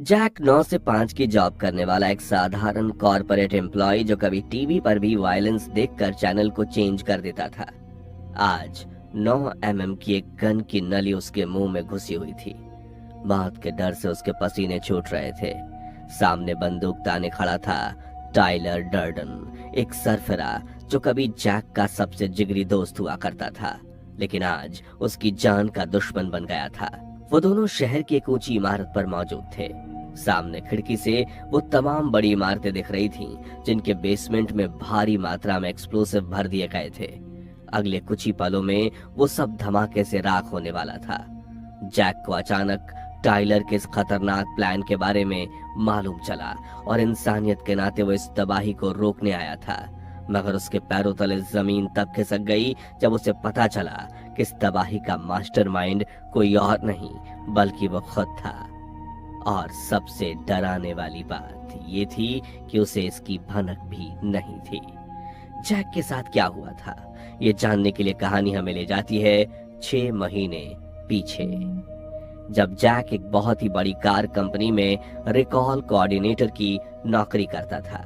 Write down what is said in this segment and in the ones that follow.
Jack 9 से 5 की job करने वाला एक साधारण कॉर्पोरेट एम्प्लॉय जो कभी टीवी पर भी वायलेंस देखकर चैनल को चेंज कर देता था। आज 9 mm की एक गन की नली उसके मुंह में घुसी हुई थी। मौत के डर से उसके पसीने छूट रहे थे। सामने बंदूक ताने खड़ा था टाइलर डर्डन, एक सरफरा जो कभी जैक का सबसे जिगरी दोस्त हुआ करता था, लेकिन आज उसकी जान का दुश्मन बन गया था। वो दोनों शहर की एक ऊंची इमारत पर मौजूद थे। सामने खिड़की से वो तमाम बड़ी इमारतें दिख रही थीं, जिनके बेसमेंट में भारी मात्रा में एक्सप्लोसिव भर दिए गए थे। अगले कुछ ही पलों में वो सब धमाके से राख होने वाला था। जैक को अचानक टाइलर के इस खतरनाक प्लान के बारे में मालूम चला और इंसानियत के नाते वो इस तबाही को रोकने आया था, मगर उसके पैरों तले जमीन तब खिसक गई जब उसे पता चला कि इस तबाही का मास्टरमाइंड कोई और नहीं बल्कि वो खुद था। और सबसे डराने वाली बात ये थी कि उसे इसकी भनक भी नहीं थी। जैक के साथ क्या हुआ था, ये जानने के लिए कहानी हमें ले जाती है 6 महीने पीछे, जब जैक एक बहुत ही बड़ी कार कंपनी में रिकॉल कोऑर्डिनेटर की नौकरी करता था।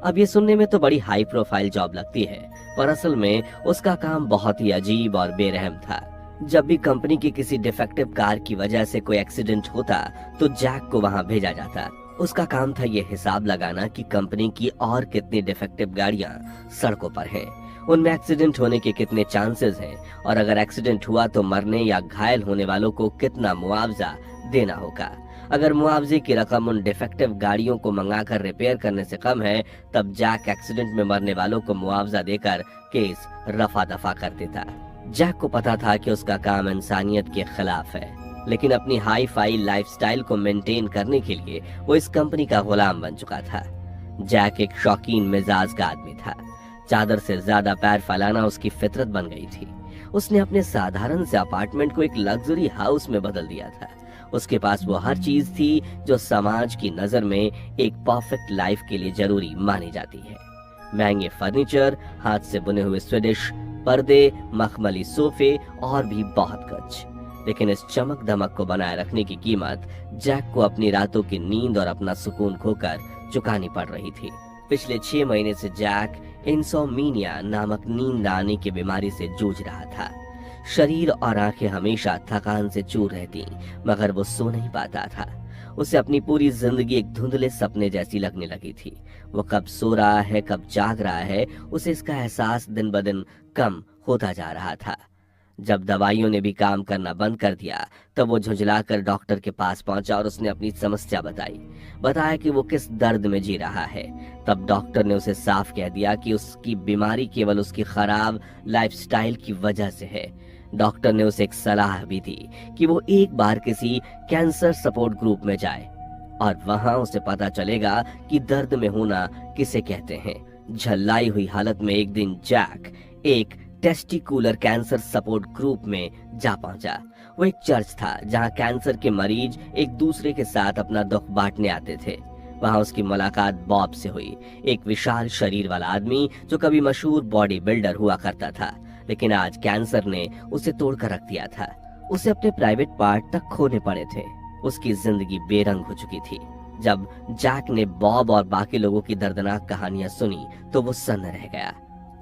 अब ये सुनने में तो बड़ी हाई प्रोफाइल जॉब लगती है, पर असल में उसका काम बहुत ही अजीब और बेरहम था। जब भी कंपनी की किसी डिफेक्टिव कार की वजह से कोई एक्सीडेंट होता तो जैक को वहां भेजा जाता। उसका काम था ये हिसाब लगाना कि कंपनी की और कितनी डिफेक्टिव गाड़ियां सड़कों पर हैं, उनमें एक्सीडेंट होने के कितने चांसेस हैं, और अगर एक्सीडेंट हुआ तो मरने या घायल होने वालों को कितना मुआवजा देना होगा। अगर मुआवजे की रकम उन डिफेक्टिव गाड़ियों को मंगाकर रिपेयर करने से कम है, तब जैक एक्सीडेंट में मरने वालों को मुआवजा देकर केस रफा दफा कर देता। जैक को पता था कि उसका काम इंसानियत के खिलाफ है, लेकिन अपनी हाई फाई लाइफस्टाइल को मेंटेन करने के लिए वो इस कंपनी का गुलाम बन चुका था। जैक एक शौकीन मिजाज का आदमी था। चादर से ज्यादा पैर फैलाना उसकी फितरत बन गई थी। उसने अपने साधारण से अपार्टमेंट को एक लग्जरी हाउस में बदल दिया था। उसके पास वो हर चीज थी जो समाज की नजर में एक परफेक्ट लाइफ के लिए जरूरी मानी जाती है। महंगे फर्नीचर, हाथ से बुने हुए स्वीडिश पर्दे, मखमली सोफे और भी बहुत कुछ। लेकिन इस चमक दमक को बनाए रखने की कीमत जैक को अपनी रातों की नींद और अपना सुकून खोकर चुकानी पड़ रही थी। पिछले 6 महीने से जैक इंसोम्निया नामक नींद आने की बीमारी से जूझ रहा था। शरीर और आंखें हमेशा थकान से चूर रहती, मगर वो सो नहीं पाता था। उसे अपनी पूरी जिंदगी एक धुंधले सपने जैसी लगने लगी थी। वो कब सो रहा है, कब जाग रहा है, उसे इसका एहसास दिन ब दिन कम होता जा रहा था। जब दवाइयों ने भी काम करना बंद कर दिया, तब वो झुंझलाकर डॉक्टर के पास पहुंचा और उसने अपनी समस्या बताया कि वो किस दर्द में जी रहा है। तब डॉक्टर ने उसे साफ कह दिया कि उसकी बीमारी केवल उसकी खराब लाइफस्टाइल की वजह से है। डॉक्टर ने उसे एक सलाह भी दी कि वो एक बार किसी कैंसर सपोर्ट ग्रुप में जाए और वहां उसे पता चलेगा कि दर्द में होना किसे कहते हैं। झल्लाई हुई हालत में एक दिन जैक एक टेस्टिकुलर कैंसर सपोर्ट ग्रुप में जा पहुंचा। वो एक चर्च था जहां कैंसर के मरीज एक दूसरे के साथ अपना दुख बांटने आते थे। वहां उसकी मुलाकात बॉब से हुई, एक विशाल शरीर वाला आदमी जो कभी मशहूर बॉडी बिल्डर हुआ करता था, लेकिन आज कैंसर ने उसे तोड़कर रख दिया था। उसे अपने प्राइवेट पार्ट तक खोने पड़े थे। उसकी जिंदगी बेरंग हो चुकी थी। जब जैक ने बॉब और बाकी लोगों की दर्दनाक कहानियां सुनी तो वो सन्न रह गया।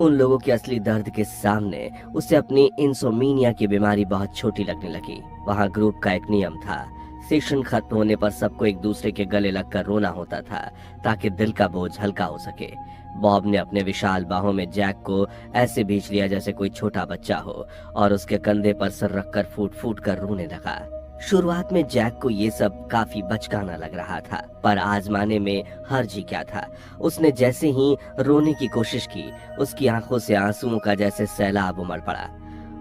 उन लोगों के असली दर्द के सामने उसे अपनी इंसोम्निया की बीमारी बहुत छोटी लगने लगी। वहां ग्रुप का एक नियम था, सेशन खत्म होने पर सबको एक दूसरे के गले लगकर रोना होता था ताकि दिल का बोझ हल्का हो सके। बॉब ने अपने विशाल बाहों में जैक को ऐसे भींच लिया जैसे कोई छोटा बच्चा हो और उसके कंधे पर सर रखकर फूट फूट कर रोने लगा। शुरुआत में जैक को ये सब काफी बचकाना लग रहा था, पर आजमाने में हर्ज ही क्या था। उसने जैसे ही रोने की कोशिश की, उसकी आंखों से आंसुओं का जैसे सैलाब उमड़ पड़ा।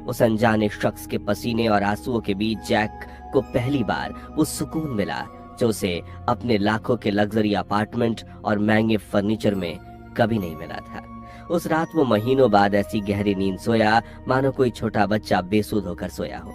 उस अनजाने शख्स के पसीने और आंसुओं के बीच जैक को पहली बार वो सुकून मिला जो उसे अपने लाखों के लग्जरी अपार्टमेंट और महंगे फर्नीचर में कभी नहीं मिला था। उस रात वो महीनों बाद ऐसी गहरी नींद सोया मानो कोई छोटा बच्चा बेसुध होकर सोया हो।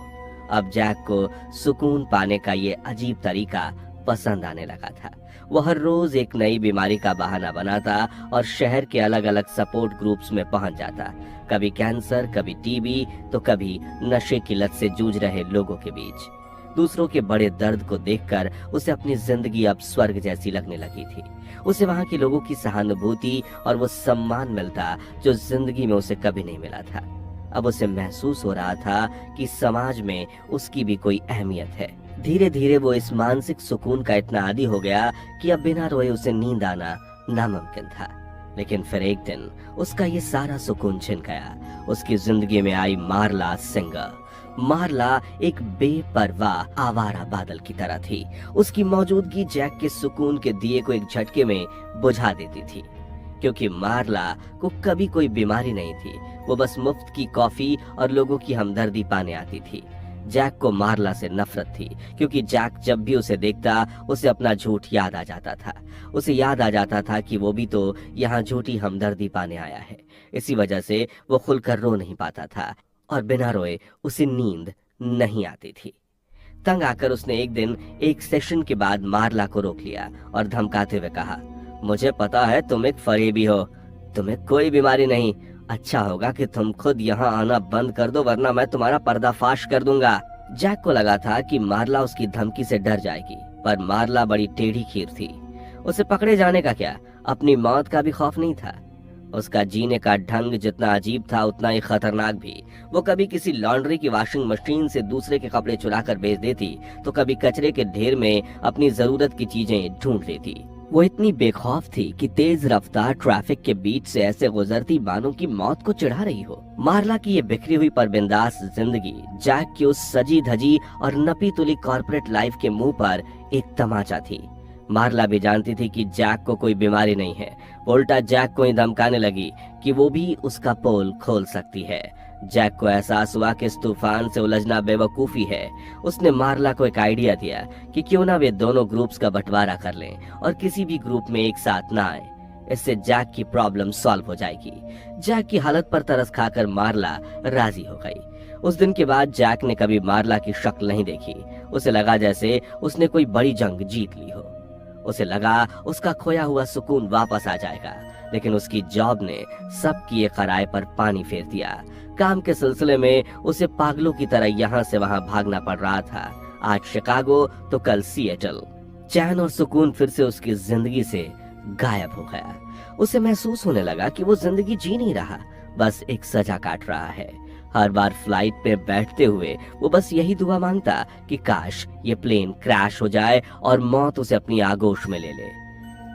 अब जैक को सुकून पाने का ये अजीब तरीका पसंद आने लगा था। वो हर रोज एक नई बीमारी का बहाना बनाता और शहर के अलग अलग सपोर्ट ग्रुप्स में पहुंच जाता, कभी कैंसर, कभी टीबी, तो कभी नशे की लत से जूझ रहे लोगों के बीच। दूसरों के बड़े दर्द को देखकर उसे अपनी जिंदगी अब स्वर्ग जैसी लगने लगी थी। उसे वहां के लोगों की सहानुभूति और वो सम्मान मिलता जो जिंदगी में उसे कभी नहीं मिला था। अब उसे महसूस हो रहा था कि समाज में उसकी भी कोई अहमियत है। धीरे धीरे वो इस मानसिक सुकून का इतना आदी हो गया कि अब बिना रोए उसे नींद आना नामुमकिन था। लेकिन फिर एक दिन उसका ये सारा सुकून छिन गया। उसकी जिंदगी में आई मारला सिंगर। मारला एक बेपरवाह आवारा बादल की तरह थी। उसकी मौजूदगी जैक के सुकून के दिए को एक झटके में बुझा देती थी, क्योंकि मारला को कभी कोई बीमारी नहीं थी। वो बस मुफ्त की कॉफी और लोगों की हमदर्दी पाने आती थी। जैक को मारला से नफरत थी, क्योंकि जैक जब भी उसे देखता उसे अपना झूठ याद आ जाता था। उसे याद आ जाता था कि वो भी तो यहाँ झूठी हमदर्दी पाने आया है। इसी वजह से वो खुलकर रो नहीं पाता था और बिना रोए उसे नींद नहीं आती थी। तंग आकर उसने एक दिन एक सेशन के बाद मारला को रोक लिया और धमकाते हुए कहा, मुझे पता है तुम एक फरेबी हो, तुम्हें कोई बीमारी नहीं। अच्छा होगा कि तुम खुद यहाँ आना बंद कर दो, वरना मैं तुम्हारा पर्दाफाश कर दूंगा। जैक को लगा था कि मारला उसकी धमकी से डर जाएगी, पर मारला बड़ी टेढ़ी खीर थी। उसे पकड़े जाने का क्या, अपनी मौत का भी खौफ नहीं था। उसका जीने का ढंग जितना अजीब था उतना ही खतरनाक भी। वो कभी किसी लॉन्ड्री की वॉशिंग मशीन से दूसरे के कपड़े चुरा कर बेच देती, तो कभी कचरे के ढेर में अपनी जरूरत की चीजें ढूंढ लेती। वो इतनी बेखौफ थी कि तेज रफ्तार ट्रैफिक के बीच से ऐसे गुजरती मानो की मौत को चिढ़ा रही हो। मारला की ये बिखरी हुई पर बिंदास जिंदगी जैक की उस सजी धजी और नपी तुली कॉर्पोरेट लाइफ के मुंह पर एक तमाचा थी। मारला भी जानती थी कि जैक को कोई बीमारी नहीं है। उल्टा जैक को ही धमकाने लगी कि वो भी उसका पोल खोल सकती है। जैक को एहसास हुआ कि इस तूफान से उलझना बेवकूफी है। उसने मारला को एक आइडिया दिया कि क्यों ना वे दोनों ग्रुप्स का बंटवारा कर लें और किसी भी ग्रुप में एक साथ ना आए। इससे जैक की प्रॉब्लम सॉल्व हो जाएगी। जैक की हालत पर तरस खाकर मारला राजी हो गई। उस दिन के बाद जैक ने कभी मारला की शक्ल नहीं देखी। उसे लगा जैसे उसने कोई बड़ी जंग जीत ली हो। उसे लगा उसका खोया हुआ सुकून वापस आ जाएगा, लेकिन उसकी जॉब ने सबकी ये खराए पर पानी फेर दिया। काम के सिलसिले में उसे पागलों की तरह यहाँ से वहाँ भागना पड़ रहा था। आज शिकागो तो कल सिएटल। चैन और सुकून फिर से उसकी जिंदगी से गायब हो गया। उसे महसूस होने लगा कि वो जिंदगी जी नहीं रहा, बस एक सजा काट रहा है। हर बार फ्लाइट पे बैठते हुए वो बस यही दुआ मांगता कि काश ये प्लेन क्रैश हो जाए और मौत उसे अपनी आगोश में ले ले।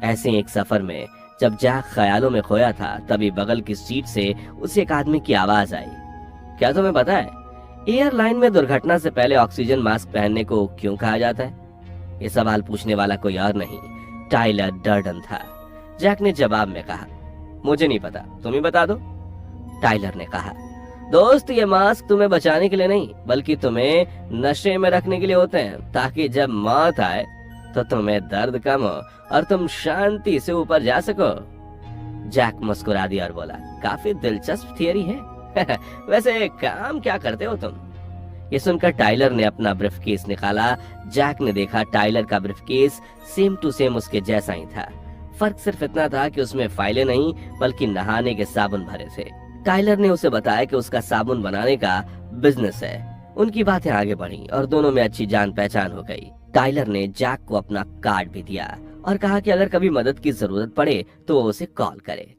ऐसे एक सफर में जब जैक ख्यालों में खोया था, तभी बगल की सीट से उसे एक आदमी की आवाज आई। क्या तुम्हें पता है एयरलाइन में दुर्घटना से पहले ऑक्सीजन मास्क पहनने को क्यों कहा जाता है? ये सवाल पूछने वाला कोई और नहीं, टाइलर डर्डन था। जैक ने जवाब में कहा, मुझे नहीं पता, तुम ही बता दो। टाइलर ने कहा, दोस्त ये मास्क तुम्हें बचाने के लिए नहीं बल्कि तुम्हें नशे में रखने के लिए होते हैं, ताकि जब मौत आए तो तुम्हें दर्द कम हो और तुम शांति से ऊपर जा सको। जैक मुस्कुरा दिया और बोला, काफी दिलचस्प थियरी है। वैसे काम क्या करते हो तुम? ये सुनकर टाइलर ने अपना ब्रीफकेस निकाला। जैक ने देखा टाइलर का ब्रीफकेस सेम टू सेम उसके जैसा ही था। फर्क सिर्फ इतना था कि उसमें फाइलें नहीं बल्कि नहाने के साबुन भरे थे। टाइलर ने उसे बताया कि उसका साबुन बनाने का बिजनेस है। उनकी बातें आगे बढ़ी और दोनों में अच्छी जान पहचान हो गई। टाइलर ने जैक को अपना कार्ड भी दिया और कहा कि अगर कभी मदद की जरूरत पड़े तो वो उसे कॉल करे।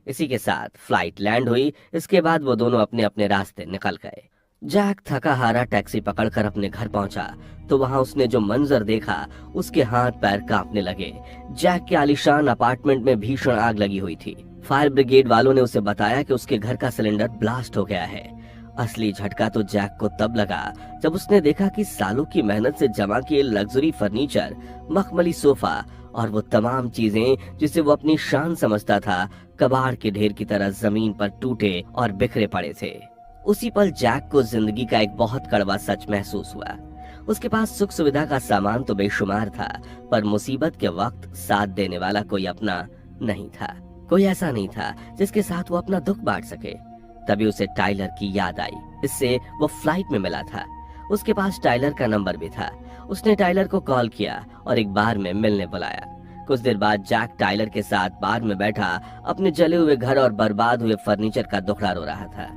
इसी के साथ फ्लाइट लैंड हुई। इसके बाद वो दोनों अपने अपने रास्ते निकल गए। जैक थका हारा टैक्सी पकड़कर अपने घर पहुंचा तो वहां उसने जो मंजर देखा उसके हाथ पैर कांपने लगे। जैक के आलीशान अपार्टमेंट में भीषण आग लगी हुई थी। फायर ब्रिगेड वालों ने उसे बताया कि उसके घर का सिलेंडर ब्लास्ट हो गया है। असली झटका तो जैक को तब लगा जब उसने देखा कि सालों की मेहनत से जमा किए लग्जरी फर्नीचर, मखमली सोफा और वो तमाम चीजें जिसे वो अपनी शान समझता था, कबाड़ के ढेर की तरह जमीन पर टूटे और बिखरे पड़े थे। उसी पल जैक को जिंदगी का एक बहुत कड़वा सच महसूस हुआ। उसके पास सुख सुविधा का सामान तो बेशुमार था, पर मुसीबत के वक्त साथ देने वाला कोई अपना नहीं था। कोई ऐसा नहीं था जिसके साथ वो अपना दुख बांट सके। तभी उसे टाइलर की याद आई। इससे वो फ्लाइट में मिला था। उसके पास टाइलर का नंबर भी था। उसने टाइलर को कॉल किया और एक बार में मिलने बुलाया। कुछ देर बाद जैक टाइलर के साथ बार में बैठा अपने जले हुए घर और बर्बाद हुए फर्नीचर का दुखड़ा रो रहा था।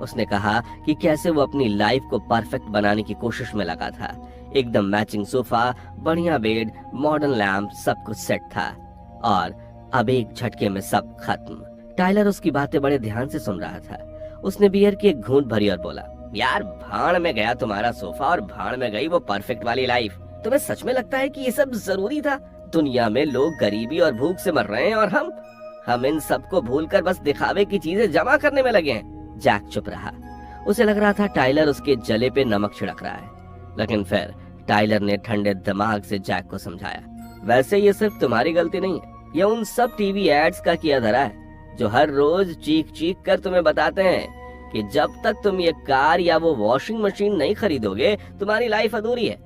उसने कहा कि कैसे वो अपनी लाइफ को परफेक्ट बनाने की कोशिश में लगा था। एकदम मैचिंग सोफा, बढ़िया बेड, मॉडर्न लैंप, सब कुछ सेट था। और अब एक झटके में सब खत्म। टाइलर उसकी बातें बड़े ध्यान से सुन रहा था। उसने बियर की एक घूंट भरी और बोला, यार भाड़ में गया तुम्हारा सोफा और भाड़ में गई वो परफेक्ट वाली लाइफ। तुम्हें सच में लगता है कि ये सब जरूरी था? दुनिया में लोग गरीबी और भूख से मर रहे हैं और हम इन सबको भूलकर बस दिखावे की चीजें जमा करने में लगे हैं। जैक चुप रहा। उसे लग रहा था टाइलर उसके जले पे नमक छिड़क रहा है। लेकिन फिर टाइलर ने ठंडे दिमाग से जैक को समझाया, वैसे ये सिर्फ तुम्हारी गलती नहीं है, ये उन सब टीवी एड्स का किया धरा है जो हर रोज चीख चीख कर तुम्हें बताते हैं कि जब तक तुम ये कार या वो वॉशिंग मशीन नहीं खरीदोगे तुम्हारी लाइफ अधूरी है।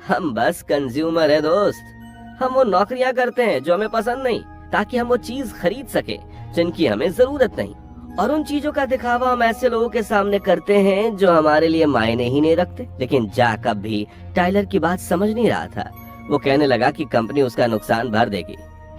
हम बस कंज्यूमर है दोस्त। हम वो नौकरियां करते हैं जो हमें पसंद नहीं, ताकि हम वो चीज खरीद सके जिनकी हमें जरूरत नहीं। और उन चीजों का दिखावा हम ऐसे लोगों के सामने करते हैं जो हमारे लिए मायने ही नहीं रखते। लेकिन जैक अब भी टाइलर की बात समझ नहीं रहा था। वो कहने लगा कि कंपनी उसका नुकसान भर देगी,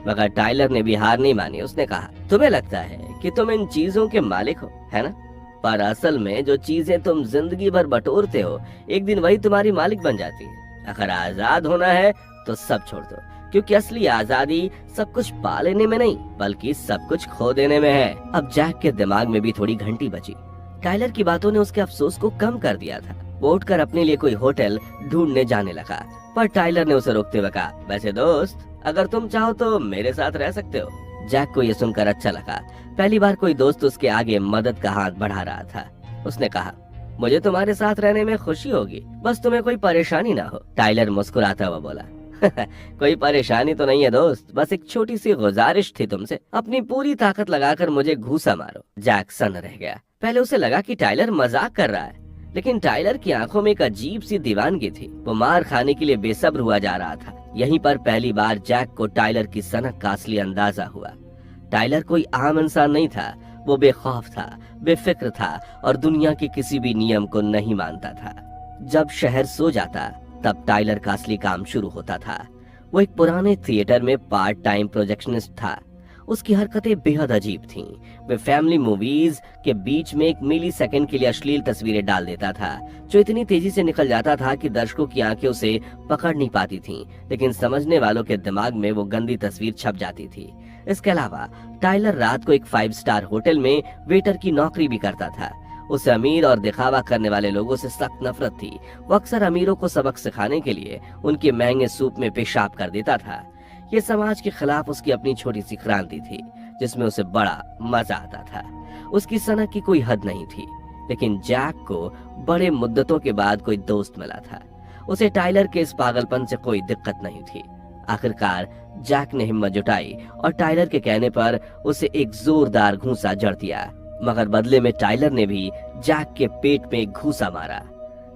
मगर टाइलर ने भी हार नहीं मानी। उसने कहा, तुम्हें लगता है कि तुम इन चीजों के मालिक हो, है ना? पर असल में जो चीजें तुम जिंदगी भर बटोरते हो, एक दिन वही तुम्हारी मालिक बन जाती है। अगर आजाद होना है तो सब छोड़ दो, क्योंकि असली आजादी सब कुछ पा लेने में नहीं बल्कि सब कुछ खो देने में है। अब जैक के दिमाग में भी थोड़ी घंटी बजी। टाइलर की बातों ने उसके अफसोस को कम कर दिया था। वो उठकर अपने लिए कोई होटल ढूंढने जाने लगा, पर टाइलर ने उसे रोकते हुए कहा, वैसे दोस्त अगर तुम चाहो तो मेरे साथ रह सकते हो। जैक को ये सुनकर अच्छा लगा। पहली बार कोई दोस्त उसके आगे मदद का हाथ बढ़ा रहा था। उसने कहा, मुझे तुम्हारे साथ रहने में खुशी होगी, बस तुम्हें कोई परेशानी ना हो। टाइलर मुस्कुराता हुआ बोला, कोई परेशानी तो नहीं है दोस्त, बस एक छोटी सी गुजारिश थी तुमसे, अपनी पूरी ताकत लगाकर मुझे घूसा मारो। जैक सन्न रह गया। पहले उसे लगा कि टाइलर मजाक कर रहा है, लेकिन टाइलर की आंखों में एक अजीब सी दीवानगी थी। वो मार खाने के लिए बेसब्र हुआ जा रहा था। यहीं पर पहली बार जैक को टाइलर की सनक का असली अंदाजा हुआ। टाइलर कोई आम इंसान नहीं था। वो बेखौफ था, बेफिक्र था और दुनिया के किसी भी नियम को नहीं मानता था। जब शहर सो जाता तब टाइलर का असली काम शुरू होता था। वो एक पुराने थिएटर में पार्ट टाइम प्रोजेक्शनिस्ट था। उसकी हरकतें बेहद अजीब थीं। वे फैमिली मूवीज के बीच में एक मिली सेकंड के लिए अश्लील तस्वीरें डाल देता था, जो इतनी तेजी से निकल जाता था कि दर्शकों की आंखें उसे पकड़ नहीं पाती थीं, लेकिन समझने वालों के दिमाग में वो गंदी तस्वीर छप जाती थी। इसके अलावा टाइलर रात को एक 5 स्टार होटल में वेटर की नौकरी भी करता था। उसे अमीर और दिखावा करने वाले लोगों से सख्त नफरत थी। वो अक्सर अमीरों को सबक सिखाने के लिए उनके महंगे सूप में पेशाब कर देता था। ये समाज के खिलाफ उसकी अपनी छोटी सी क्रांति थी, जिसमें उसे बड़ा मजा आता था। उसकी सनक की कोई हद नहीं थी, लेकिन जैक को बड़े मुद्दतों के बाद कोई दोस्त मिला था। उसे टाइलर के इस पागलपन से कोई दिक्कत नहीं थी। आखिरकार जैक ने हिम्मत जुटाई और टाइलर के कहने पर उसे एक जोरदार घूंसा जड़ दिया, मगर बदले में टाइलर ने भी जैक के पेट में एक घूंसा मारा।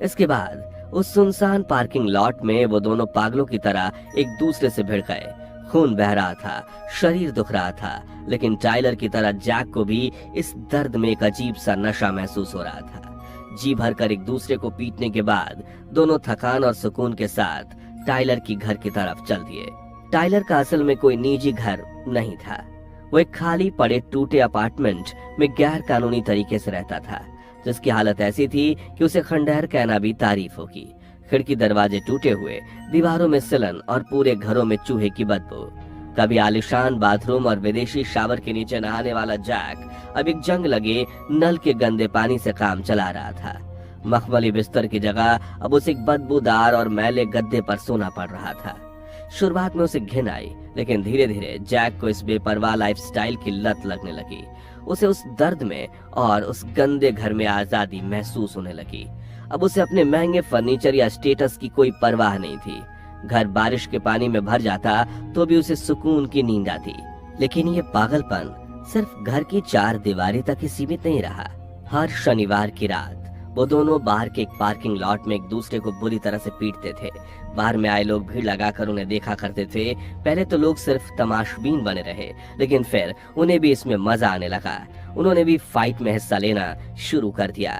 इसके बाद उस सुनसान पार्किंग लॉट में वो दोनों पागलों की तरह एक दूसरे से भिड़ गए। खून बह रहा था, शरीर दुख रहा था, लेकिन टाइलर की तरह जैक को भी इस दर्द में एक अजीब सा नशा महसूस हो रहा था। जी भरकर एक दूसरे को पीटने के बाद दोनों थकान और सुकून के साथ टाइलर की घर की तरफ चल दिए। टाइलर का असल में कोई निजी घर नहीं था। वो एक खाली पड़े टूटे अपार्टमेंट में गैर कानूनी तरीके से रहता था, जिसकी हालत ऐसी थी कि उसे खंडहर कहना भी तारीफ होगी। खिड़की दरवाजे टूटे हुए, दीवारों में सिलन और पूरे घरों में चूहे की बदबू। कभी आलिशान बाथरूम और विदेशी शावर के नीचे नहाने वाला जैक अब एक जंग लगे नल के गंदे पानी से काम चला रहा था। मखमली बिस्तर की जगह अब उसे एक बदबूदार और मैले गद्दे पर सोना पड़ रहा था। शुरुआत में उसे घिन आई, लेकिन धीरे धीरे जैक को इस बेपरवाह लाइफस्टाइल की लत लगने लगी। उसे उस दर्द में और उस गंदे घर में आजादी महसूस होने लगी। अब उसे अपने महंगे फर्नीचर या स्टेटस की कोई परवाह नहीं थी। घर बारिश के पानी में भर जाता तो भी उसे सुकून की नींद आती। लेकिन ये पागलपन सिर्फ घर की 4 दीवारी तक ही सीमित नहीं रहा। हर शनिवार की रात वो दोनों बाहर के एक पार्किंग लॉट में एक दूसरे को बुरी तरह से पीटते थे। बाहर में आए लोग भीड़ लगाकर उन्हें देखा करते थे। पहले तो लोग सिर्फ तमाशबीन बने रहे, लेकिन फिर उन्हें भी इसमें मजा आने लगा। उन्होंने भी फाइट में हिस्सा लेना शुरू कर दिया।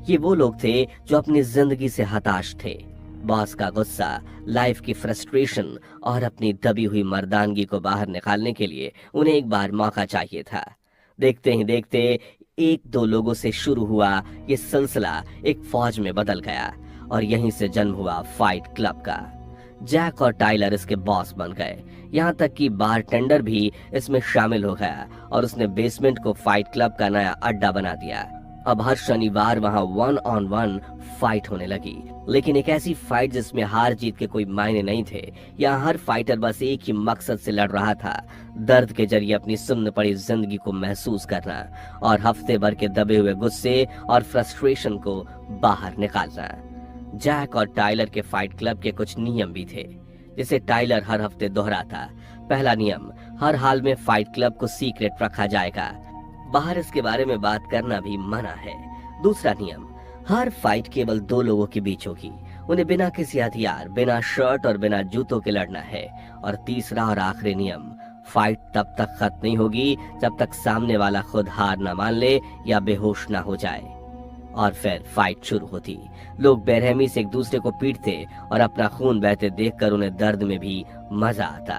ये वो लोग थे जो अपनी जिंदगी से हताश थे। बॉस का गुस्सा, लाइफ की फ्रस्ट्रेशन और अपनी दबी हुई मर्दानगी को बाहर निकालने के लिए उन्हें एक बार मौका चाहिए था। देखते ही देखते 1-2 लोगों से शुरू हुआ ये सिलसिला एक फौज में बदल गया और यहीं से जन्म हुआ फाइट क्लब का। जैक और टाइलर इसके बॉस बन गए, यहाँ तक कि बारटेंडर भी इसमें शामिल हो गया और उसने बेसमेंट को फाइट क्लब का नया अड्डा बना दिया। अब हर शनिवार वहाँ 1-on-1 फाइट होने लगी, लेकिन एक ऐसी फाइट जिसमें हार जीत के कोई मायने नहीं थे। यहाँ हर फाइटर बस एक ही मकसद से लड़ रहा था, दर्द के जरिए अपनी सुन्न पड़ी जिंदगी को महसूस करना और हफ्ते भर के दबे हुए गुस्से और फ्रस्ट्रेशन को बाहर निकालना। जैक और टाइलर के फाइट क्लब के कुछ नियम भी थे, जिसे टाइलर हर हफ्ते दोहराता। पहला नियम, हर हाल में फाइट क्लब को सीक्रेट रखा जाएगा, बाहर इसके बारे में बात करना भी मना है। दूसरा नियम, हर फाइट केवल 2 लोगों के बीच होगी, उन्हें बिना किसी हथियार, बिना शर्ट और बिना जूतों के लड़ना है। और तीसरा और आखिरी नियम, फाइट तब तक खत्म नहीं होगी जब तक सामने वाला खुद हार न मान ले या बेहोश न हो जाए। और फिर फाइट शुरू होती। लोग बेरहमी से एक दूसरे को पीटते और अपना खून बहते देखकर उन्हें दर्द में भी मजा आता।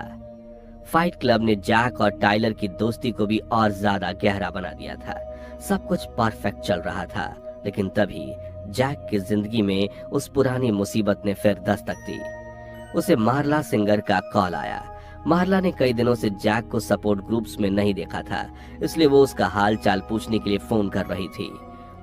फाइट क्लब ने जैक और टाइलर की दोस्ती को भी और ज्यादा गहरा बना दिया था। सब कुछ परफेक्ट चल रहा था, लेकिन तभी जैक की जिंदगी में उस पुरानी मुसीबत ने फिर दस्तक दी। उसे मार्ला सिंगर का कॉल आया। मार्ला ने कई दिनों से जैक को सपोर्ट ग्रुप्स में नहीं देखा था, इसलिए वो उसका हाल चाल पूछने के लिए फोन कर रही थी।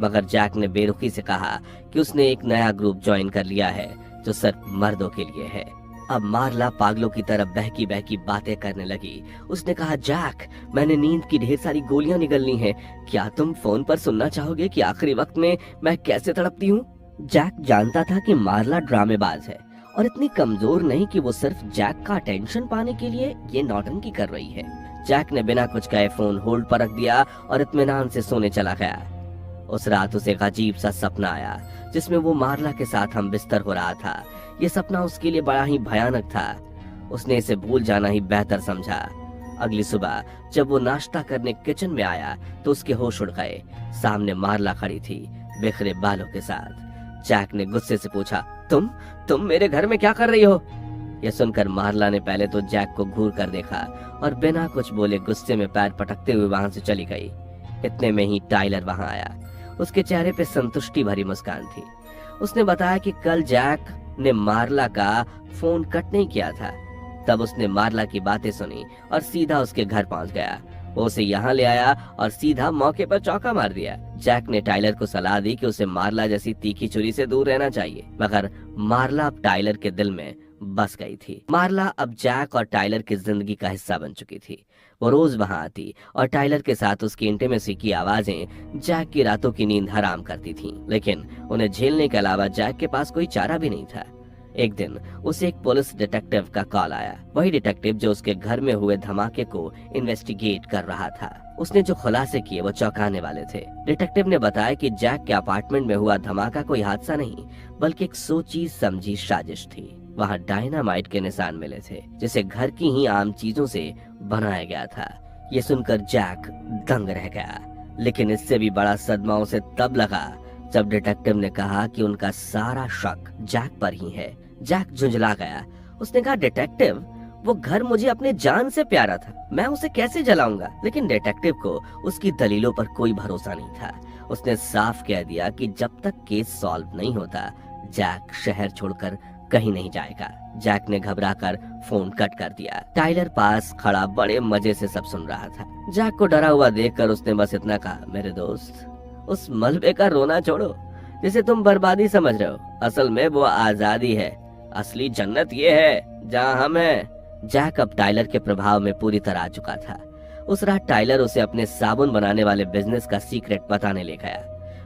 मगर जैक ने बेरुखी से कहा कि उसने एक नया ग्रुप ज्वाइन कर लिया है जो सिर्फ मर्दों के लिए है। अब मार्ला पागलों की तरह बहकी बहकी बातें करने लगी। उसने कहा, जैक, मैंने नींद की ढेर सारी गोलियां निगलनी हैं। क्या तुम फोन पर सुनना चाहोगे कि आखिरी वक्त में मैं कैसे तड़पती हूँ? जैक जानता था कि मार्ला ड्रामेबाज है और इतनी कमजोर नहीं कि वो सिर्फ जैक का अटेंशन पाने के लिए ये नौटंकी कर रही है। जैक ने बिना कुछ कहे फोन होल्ड पर रख दिया और इत्मीनान से सोने चला गया। उस रात उसे एक अजीब सा सपना आया, जिसमें वो मार्ला के साथ हम बिस्तर हो रहा था। ये सपना उसके लिए बड़ा ही भयानक था। उसने इसे भूल जाना ही बेहतर समझा। अगली सुबह जब वो नाश्ता करने किचन में आया तो उसके होश उड़ गए। सामने मार्ला खड़ी थी, बिखरे बालों के साथ। जैक ने गुस्से से पूछा, तुम मेरे घर में क्या कर रही हो? यह सुनकर मार्ला ने पहले तो जैक को घूर कर देखा और बिना कुछ बोले गुस्से में पैर पटकते हुए वहां से चली गई। इतने में ही टाइलर वहां आया। उसके चेहरे पे संतुष्टि भरी मुस्कान थी। उसने बताया कि कल जैक ने मार्ला का फोन कट नहीं किया था। तब उसने मार्ला की बातें सुनी और सीधा उसके घर पहुंच गया। वो उसे यहाँ ले आया और सीधा मौके पर चौका मार दिया। जैक ने टाइलर को सलाह दी कि उसे मार्ला जैसी तीखी छुरी से दूर रहना चाहिए, मगर मार्ला अब टाइलर के दिल में बस गई थी। मार्ला अब जैक और टाइलर की जिंदगी का हिस्सा बन चुकी थी। वो रोज वहां आती और टाइलर के साथ उसकी इंटीमेसी की आवाजें जैक की रातों की नींद हराम करती थीं। लेकिन उन्हें झेलने के अलावा जैक के पास कोई चारा भी नहीं था। एक दिन उसे एक पुलिस डिटेक्टिव का कॉल आया, वही डिटेक्टिव जो उसके घर में हुए धमाके को इन्वेस्टिगेट कर रहा था। उसने जो खुलासे किए वो चौंकाने वाले थे। डिटेक्टिव ने बताया कि जैक के अपार्टमेंट में हुआ धमाका कोई हादसा नहीं, बल्कि एक सोची समझी साजिश थी। वहाँ डायनामाइट के निशान मिले थे, जिसे घर की ही आम चीजों से बनाया गया था। ये सुनकर जैक दंग रह गया, लेकिन इससे भी बड़ा सदमा उसे तब लगा जब डिटेक्टिव ने कहा कि उनका सारा शक जैक पर ही है। जैक झुंझला गया। उसने कहा, डिटेक्टिव, वो घर मुझे अपने जान से प्यारा था, मैं उसे कैसे जलाऊंगा? लेकिन डिटेक्टिव को उसकी दलीलों पर कोई भरोसा नहीं था। उसने साफ कह दिया कि जब तक केस सॉल्व नहीं होता जैक शहर छोड़कर कहीं नहीं जाएगा। जैक ने घबराकर फोन कट कर दिया। टाइलर पास खड़ा बड़े मजे से सब सुन रहा था। जैक को डरा हुआ देखकर उसने बस इतना कहा, मेरे दोस्त, उस मलबे का रोना छोड़ो जिसे तुम बर्बादी समझ रहे हो। असल में वो आजादी है, असली जन्नत ये है जहाँ हम हैं। जैक अब टाइलर के प्रभाव में पूरी तरह आ चुका था। उस रात टाइलर उसे अपने साबुन बनाने वाले बिजनेस का सीक्रेट बताने ले गया।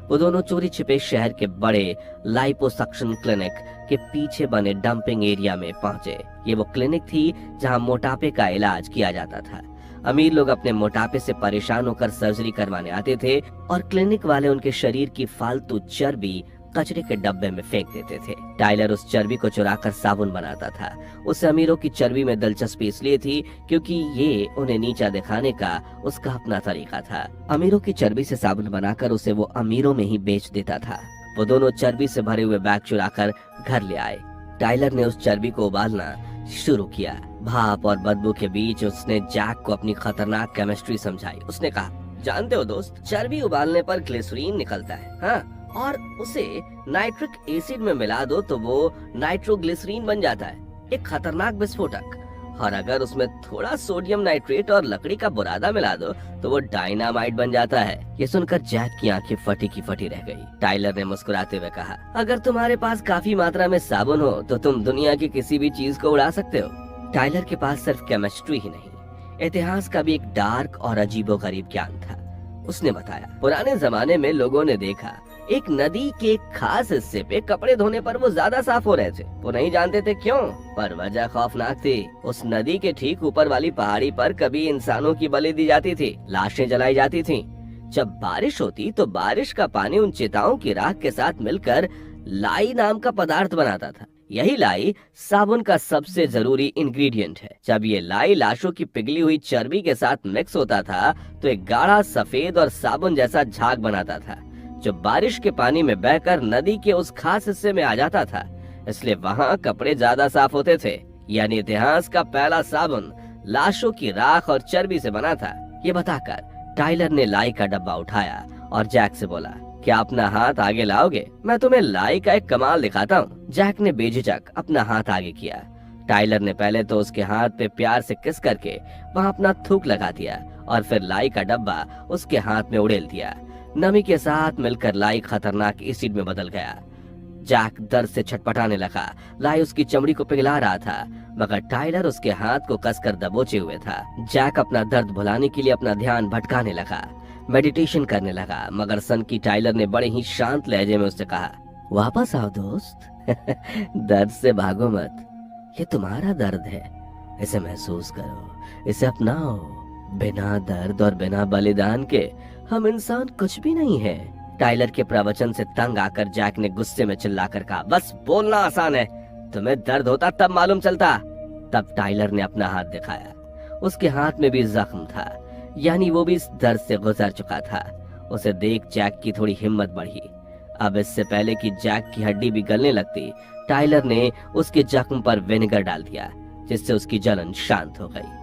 वो दोनों चोरी छिपे शहर के बड़े लाइपोसक्शन क्लिनिक के पीछे बने डंपिंग एरिया में पहुंचे। ये वो क्लिनिक थी जहां मोटापे का इलाज किया जाता था। अमीर लोग अपने मोटापे से परेशान होकर सर्जरी करवाने आते थे और क्लिनिक वाले उनके शरीर की फालतू चर्बी कचरे के डब्बे में फेंक देते थे। टाइलर उस चर्बी को चुराकर साबुन बनाता था। उसे अमीरों की चर्बी में दिलचस्पी इसलिए थी क्योंकि ये उन्हें नीचा दिखाने का उसका अपना तरीका था। अमीरों की चर्बी से साबुन बनाकर उसे वो अमीरों में ही बेच देता था। वो दोनों चर्बी से भरे हुए बैग चुराकर घर ले आए। टाइलर ने उस चर्बी को उबालना शुरू किया। भाप और बदबू के बीच उसने जैक को अपनी खतरनाक केमिस्ट्री समझाई। उसने कहा, जानते हो दोस्त, चर्बी उबालने पर ग्लिसरीन निकलता है, हाँ, और उसे नाइट्रिक एसिड में मिला दो तो वो नाइट्रोग्लिसरीन बन जाता है, एक खतरनाक विस्फोटक। और अगर उसमें थोड़ा सोडियम नाइट्रेट और लकड़ी का बुरादा मिला दो तो वो डायनामाइट बन जाता है। ये सुनकर जैक की आंखें फटी की फटी रह गई। टाइलर ने मुस्कुराते हुए कहा, अगर तुम्हारे पास काफी मात्रा में साबुन हो तो तुम दुनिया की किसी भी चीज को उड़ा सकते हो। टाइलर के पास सिर्फ केमिस्ट्री ही नहीं, इतिहास का भी एक डार्क और अजीबोगरीब ज्ञान था। उसने बताया, पुराने जमाने में लोगों ने देखा एक नदी के एक खास हिस्से पे कपड़े धोने पर वो ज्यादा साफ हो रहे थे। वो नहीं जानते थे क्यों, पर वजह खौफनाक थी। उस नदी के ठीक ऊपर वाली पहाड़ी पर कभी इंसानों की बलि दी जाती थी, लाशें जलाई जाती थीं। जब बारिश होती तो बारिश का पानी उन चिताओं की राख के साथ मिलकर लाई नाम का पदार्थ बनाता था। यही लाई साबुन का सबसे जरूरी इंग्रेडिएंट है। जब ये लाई लाशों की पिघली हुई चर्बी के साथ मिक्स होता था तो एक गाढ़ा सफेद और साबुन जैसा झाग बनाता था, जो बारिश के पानी में बहकर नदी के उस खास हिस्से में आ जाता था। इसलिए वहाँ कपड़े ज्यादा साफ होते थे। यानी इतिहास का पहला साबुन लाशों की राख और चर्बी से बना था। ये बताकर टाइलर ने लाई का डब्बा उठाया और जैक से बोला, क्या अपना हाथ आगे लाओगे? मैं तुम्हें लाई का एक कमाल दिखाता हूँ। जैक ने बेझिझक अपना हाथ आगे किया। टाइलर ने पहले तो उसके हाथ पे प्यार से किस करके वहाँ अपना थूक लगा दिया और फिर लाई का डब्बा उसके हाथ में उड़ेल दिया। नमी के साथ मिलकर लाई खतरनाक एसिड में बदल गया। जैक दर्द से छटपटाने लगा। लाई उसकी चमड़ी को पिघला रहा था, मगर टाइलर उसके हाथ को कसकर दबोचे हुए था। जैक अपना दर्द भुलाने के लिए अपना ध्यान भटकाने लगा, मेडिटेशन करने लगा। मगर सन की टाइलर ने बड़े ही शांत लहजे में उससे कहा, वापस आओ दोस्त। दर्द से भागो मत, ये तुम्हारा दर्द है, इसे महसूस करो, इसे अपनाओ। बिना दर्द और बिना बलिदान के हम इंसान कुछ भी नहीं है। टाइलर के प्रवचन से तंग आकर जैक ने गुस्से में चिल्लाकर कहा, बस बोलना आसान है, तुम्हें दर्द होता तब मालूम चलता। तब टाइलर ने अपना हाथ दिखाया। उसके हाथ में भी जख्म था, यानी वो भी इस दर्द से गुजर चुका था। उसे देख जैक की थोड़ी हिम्मत बढ़ी। अब इससे पहले कि जैक की हड्डी भी गलने लगती, टाइलर ने उसके जख्म पर विनेगर डाल दिया, जिससे उसकी जलन शांत हो गई।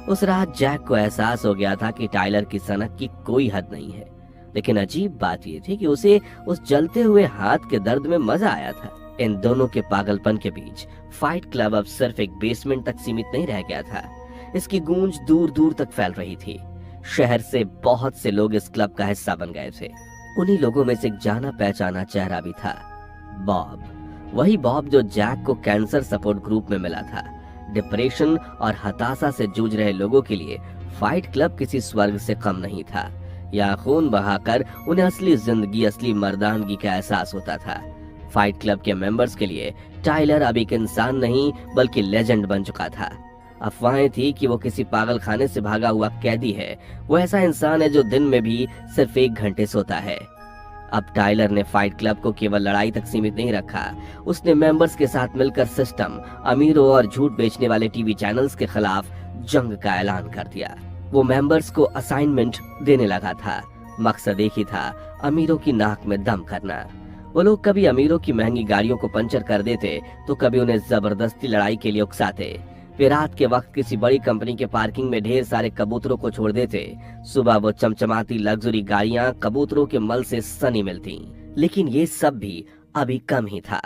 उस रात जैक को एहसास हो गया था कि टाइलर की सनक की कोई हद नहीं है। लेकिन अजीब बात यह थी कि उसे उस जलते हुए हाथ के दर्द में मजा आया था। इन दोनों के पागलपन के बीच फाइट क्लब अब सिर्फ एक बेसमेंट तक सीमित नहीं रह गया था। इसकी गूंज दूर दूर तक फैल रही थी। शहर से बहुत से लोग इस क्लब का हिस्सा बन गए थे। उन्हीं लोगों में से एक जाना पहचाना चेहरा भी था, बॉब। वही बॉब जो जैक को कैंसर सपोर्ट ग्रुप में मिला था। डिप्रेशन और हताशा से जूझ रहे लोगों के लिए फाइट क्लब किसी स्वर्ग से कम नहीं था। यहाँ खून बहाकर उन्हें असली जिंदगी, असली मर्दानगी का एहसास होता था। फाइट क्लब के मेंबर्स के लिए टाइलर अब एक इंसान नहीं बल्कि लेजेंड बन चुका था। अफवाहें थी कि वो किसी पागल खाने से भागा हुआ कैदी है। वो ऐसा इंसान है जो दिन में भी सिर्फ 1 घंटे सोता है। अब टाइलर ने फाइट क्लब को केवल लड़ाई तक सीमित नहीं रखा। उसने मेंबर्स के साथ मिलकर सिस्टम, अमीरों और झूठ बेचने वाले टीवी चैनल्स के खिलाफ जंग का ऐलान कर दिया। वो मेंबर्स को असाइनमेंट देने लगा था। मकसद एक ही था, अमीरों की नाक में दम करना। वो लोग कभी अमीरों की महंगी गाड़ियों को पंचर कर देते तो कभी उन्हें जबरदस्ती लड़ाई के लिए उकसाते। वे रात के वक्त किसी बड़ी कंपनी के पार्किंग में ढेर सारे कबूतरों को छोड़ देते। सुबह वो चमचमाती लग्जरी गाड़ियां कबूतरों के मल से सनी मिलती। लेकिन ये सब भी अभी कम ही था।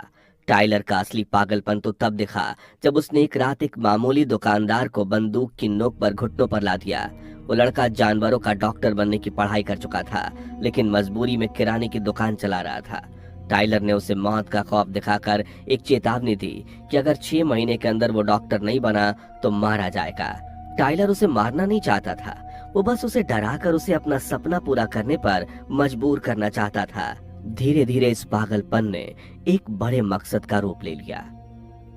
टाइलर का असली पागलपन तो तब दिखा जब उसने एक रात एक मामूली दुकानदार को बंदूक की नोक पर घुटनों पर ला दिया। वो लड़का जानवरों का डॉक्टर बनने की पढ़ाई कर चुका था, लेकिन मजबूरी में किराने की दुकान चला रहा था। टाइलर ने उसे मौत का खौफ दिखाकर एक चेतावनी दी कि अगर 6 महीने के अंदर वो डॉक्टर नहीं बना तो मारा जाएगा। टाइलर उसे मारना नहीं चाहता था, वो बस उसे डराकर उसे अपना सपना पूरा करने पर मजबूर करना चाहता था। धीरे धीरे इस पागलपन ने एक बड़े मकसद का रूप ले लिया।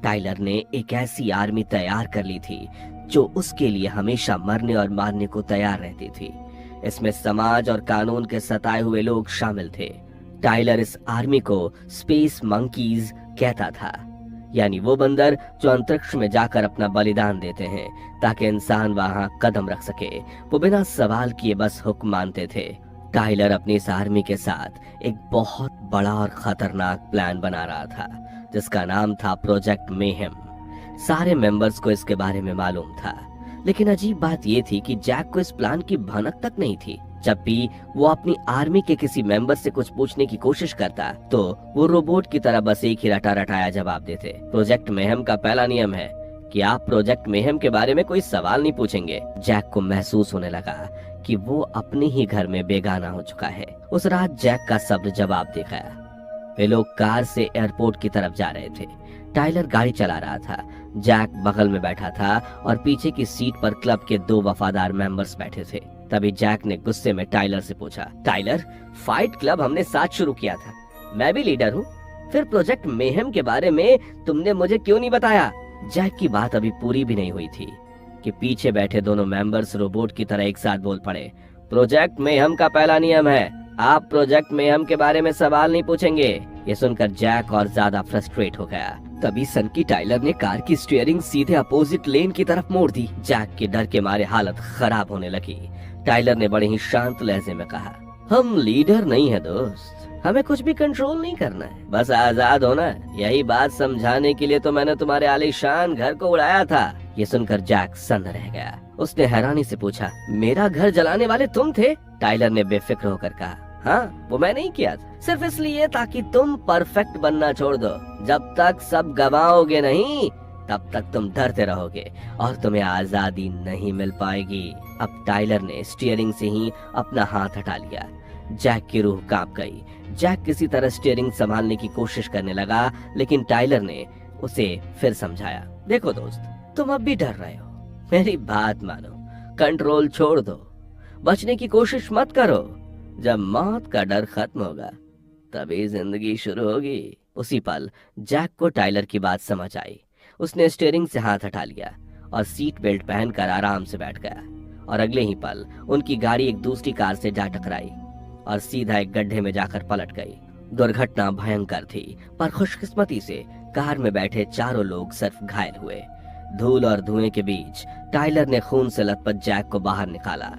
टाइलर ने एक ऐसी आर्मी तैयार कर ली थी जो उसके लिए हमेशा मरने और मारने को तैयार रहती थी। इसमें समाज और कानून के सताए हुए लोग शामिल थे। टाइलर इस आर्मी को स्पेस मंकीज कहता था, यानी वो बंदर जो अंतरिक्ष में जाकर अपना बलिदान देते हैं ताकि इंसान वहां कदम रख सके। वो बिना सवाल किए बस हुक्म मानते थे। टाइलर अपनी इस आर्मी के साथ एक बहुत बड़ा और खतरनाक प्लान बना रहा था, जिसका नाम था प्रोजेक्ट मेहम। सारे मेंबर्स को इसके बारे में मालूम था, लेकिन अजीब बात यह थी कि जैक को इस प्लान की भनक तक नहीं थी। जब भी वो अपनी आर्मी के किसी मेंबर से कुछ पूछने की कोशिश करता तो वो रोबोट की तरह बस एक ही रटा रटाया जवाब देते। प्रोजेक्ट मेहम का पहला नियम है कि आप प्रोजेक्ट मेहम के बारे में कोई सवाल नहीं पूछेंगे। जैक को महसूस होने लगा कि वो अपने ही घर में बेगाना हो चुका है। उस रात जैक का सब्र जवाब दे गया। वे लोग कार से एयरपोर्ट की तरफ जा रहे थे। टाइलर गाड़ी चला रहा था, जैक बगल में बैठा था और पीछे की सीट पर क्लब के 2 वफादार मेंबर्स बैठे थे। तभी जैक ने गुस्से में टाइलर से पूछा, टाइलर, फाइट क्लब हमने साथ शुरू किया था, मैं भी लीडर हूँ, फिर प्रोजेक्ट मेहम के बारे में तुमने मुझे क्यों नहीं बताया? जैक की बात अभी पूरी भी नहीं हुई थी कि पीछे बैठे दोनों मेंबर्स रोबोट की तरह एक साथ बोल पड़े, प्रोजेक्ट मेहम का पहला नियम है, आप प्रोजेक्ट मेहम के बारे में सवाल नहीं पूछेंगे। ये सुनकर जैक और ज्यादा फ्रस्ट्रेट हो गया। तभी सनकी टाइलर ने कार की स्टीयरिंग सीधे अपोजिट लेन की तरफ मोड़ दी। जैक के डर के मारे हालत खराब होने लगी। टाइलर ने बड़े ही शांत लहजे में कहा, हम लीडर नहीं है दोस्त, हमें कुछ भी कंट्रोल नहीं करना है, बस आजाद होना है। यही बात समझाने के लिए तो मैंने तुम्हारे आलीशान घर को उड़ाया था। ये सुनकर जैक सन्न रह गया। उसने हैरानी से पूछा, मेरा घर जलाने वाले तुम थे? टाइलर ने बेफिक्र होकर कहा, हाँ, वो मैंने ही किया था, सिर्फ इसलिए ताकि तुम परफेक्ट बनना छोड़ दो। जब तक सब गवाओगे नहीं तब तक तुम डरते रहोगे और तुम्हें आजादी नहीं मिल पाएगी। अब टाइलर ने स्टीयरिंग से ही अपना हाथ हटा लिया। जैक की रूह कांप गई। जैक किसी तरह स्टीयरिंग संभालने की कोशिश करने लगा, लेकिन टाइलर ने उसे फिर समझाया, देखो दोस्त, तुम अब भी डर रहे हो, मेरी बात मानो, कंट्रोल छोड़ दो, बचने की कोशिश मत करो। जब मौत का डर खत्म होगा तभी जिंदगी शुरू होगी। उसी पल जैक को टाइलर की बात समझ आई। उसने स्टीयरिंग से हाथ हटा लिया और सीट बेल्ट पहनकर आराम से बैठ गया और अगले ही पल उनकी गाड़ी एक दूसरी कार से जा टकराई और सीधा एक गड्ढे में जाकर पलट गई। दुर्घटना भयंकर थी, पर खुशकिस्मती से कार में बैठे चारों लोग सिर्फ घायल हुए। धूल और धुएं के बीच टाइलर ने खून से लथपथ जैक को बाहर निकाला।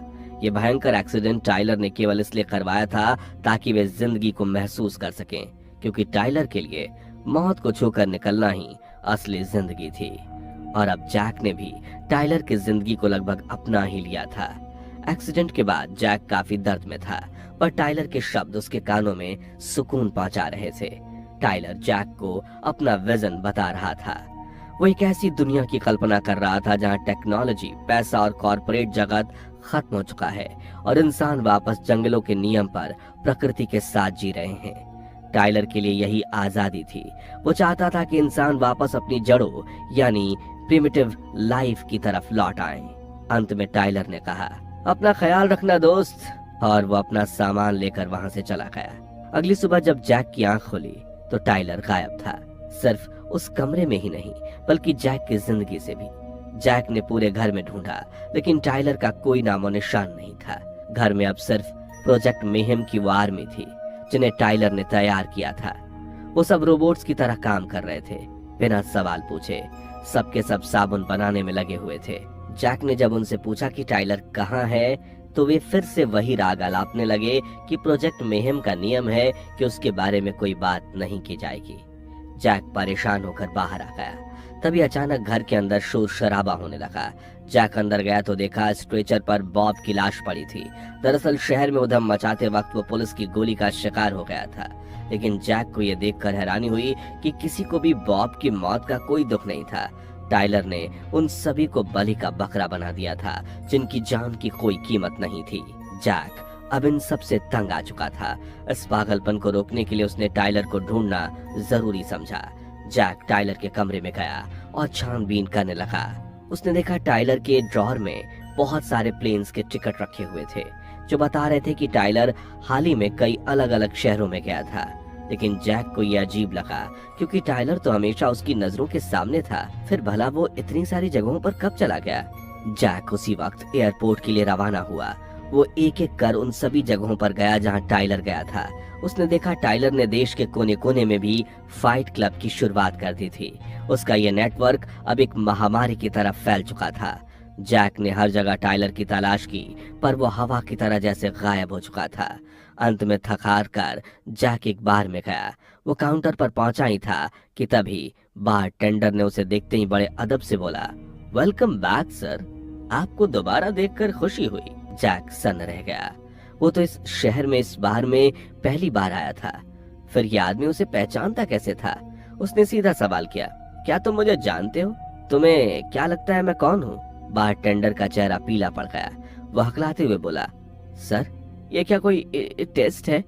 ये भयंकर एक्सीडेंट टाइलर ने केवल इसलिए करवाया था ताकि वे जिंदगी को महसूस कर सकें, क्योंकि टाइलर के लिए मौत को छूकर निकलना ही असली जिंदगी थी। और अब जैक ने भी टाइलर की जिंदगी को लगभग अपना ही लिया था। एक्सीडेंट के बाद जैक काफी दर्द में था, पर टाइलर के शब्द उसके कानों में सुकून पहुंचा रहे थे। टाइलर जैक को अपना विजन बता रहा था। वो एक ऐसी दुनिया की कल्पना कर रहा था जहां टेक्नोलॉजी, पैसा और कॉर्पोरेट जगत खत्म हो चुका है और इंसान वापस जंगलों के नियम पर प्रकृति के साथ जी रहे हैं। टाइलर के लिए यही आजादी थी। वो चाहता था कि इंसान वापस अपनी जड़ों यानी प्रिमिटिव लाइफ की तरफ लौट आए। अंत में टाइलर ने कहा, अपना ख्याल रखना दोस्त, और वो अपना सामान लेकर वहां से चला गया। अगली सुबह जब जैक की आंख खुली तो टाइलर गायब था। सिर्फ उस कमरे में ही नहीं बल्कि जैक की जिंदगी से भी। जैक ने पूरे घर में ढूंढा, लेकिन टाइलर का कोई नामो निशान नहीं था। घर में अब सिर्फ प्रोजेक्ट मेहम की वो आर्मी थी जिन्हें टाइलर ने तैयार किया था। वो सब रोबोट्स की तरह काम कर रहे थे, बिना सवाल पूछे सबके सब साबुन बनाने में लगे हुए थे। जैक ने जब उनसे पूछा कि टाइलर कहाँ है तो वे फिर से वही राग आलापने लगे कि प्रोजेक्ट मेहम का नियम है कि उसके बारे में कोई बात नहीं की जाएगी। जैक परेशान होकर बाहर आ गया। तभी अचानक घर के अंदर शोर शराबा होने लगा। जैक अंदर गया तो देखा स्ट्रेचर पर बॉब की लाश पड़ी थी। दरअसल शहर में उधम मचाते वक्त वो पुलिस की गोली का शिकार हो गया था, लेकिन जैक को यह देखकर हैरानी हुई कि किसी को भी बॉब की मौत का कोई दुख नहीं था। टाइलर ने उन सभी को बलि का बकरा बना दिया था जिनकी जान की कोई कीमत नहीं थी। जैक अब इन सब से तंग आ चुका था। इस पागलपन को रोकने के लिए उसने टाइलर को ढूंढना जरूरी समझा। जैक टाइलर के कमरे में गया और छानबीन करने लगा। उसने देखा टाइलर के ड्रॉर में बहुत सारे प्लेन्स के टिकट रखे हुए थे जो बता रहे थे कि टाइलर हाल ही में कई अलग अलग शहरों में गया था। लेकिन जैक को यह अजीब लगा क्योंकि टाइलर तो हमेशा उसकी नजरों के सामने था। फिर भला वो इतनी सारी जगहों पर कब चला गया? जैक उसी वक्त एयरपोर्ट के लिए रवाना हुआ। वो एक एक कर उन सभी जगहों पर गया जहां टाइलर गया था। उसने देखा टाइलर ने देश के कोने कोने में भी फाइट क्लब की शुरुआत कर दी थी। उसका यह नेटवर्क अब एक महामारी की तरफ फैल चुका था। जैक ने हर जगह टाइलर की तलाश की, पर वो हवा की तरह जैसे गायब हो चुका था। अंत में थक हार कर जैक एक बार में गया। वो काउंटर पर पहुंचा ही था कि तभी बार टेंडर ने उसे देखते ही बड़े अदब से बोला, वेलकम बैक सर, आपको दोबारा देखकर खुशी हुई। जैक सन्न रह गया। वो तो इस शहर में इस बार में पहली बार आया था, फिर ये आदमी उसे पहचानता कैसे था? उसने सीधा सवाल किया, क्या तुम मुझे जानते हो? तुम्हें क्या लगता है मैं कौन हूँ? बार टेंडर का चेहरा पीला पड़ गया। वह हकलाते हुए बोला, सर ये क्या कोई टेस्ट है?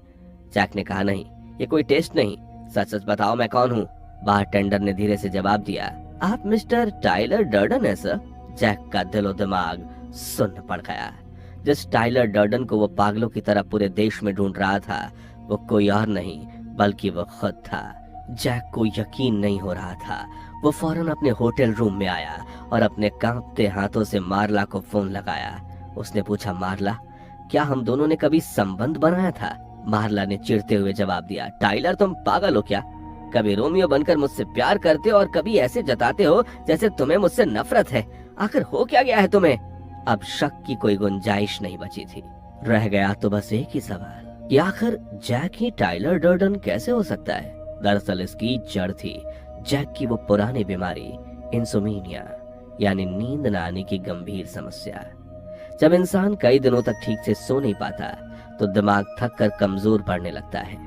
जैक ने कहा, नहीं ये कोई टेस्ट नहीं, सच सच बताओ मैं कौन हूँ? बार टेंडर ने धीरे से जवाब दिया, आप मिस्टर टाइलर डर्डन है सर। जैक का दिलो दिमाग सुन्न पड़ गया। जिस टाइलर डर्डन को वो पागलों की तरह पूरे देश में ढूंढ रहा था, वो कोई और नहीं बल्कि वो खुद था। जैक को यकीन नहीं हो रहा था। वो फौरन अपने होटल रूम में आया और अपने कांपते हाथों से मार्ला को फोन लगाया। उसने पूछा, मार्ला क्या हम दोनों ने कभी संबंध बनाया था? मार्ला ने चिढ़ते हुए जवाब दिया, टाइलर तुम पागल हो क्या? कभी रोमियो बनकर मुझसे प्यार करते हो और कभी ऐसे जताते हो जैसे तुम्हें मुझसे नफरत है। आखिर हो क्या गया है तुम्हें? अब शक की कोई गुंजाइश नहीं बची थी। रह गया तो बस एक ही सवाल कि आखिर जैक ही टाइलर डर्डन कैसे हो सकता है? दरअसल इसकी जड़ थी जैक की वो पुरानी बीमारी, इंसोम्निया, यानी नींद न आने की गंभीर समस्या। जब इंसान कई दिनों तक ठीक से सो नहीं पाता तो दिमाग थक कर कमजोर पड़ने लगता है,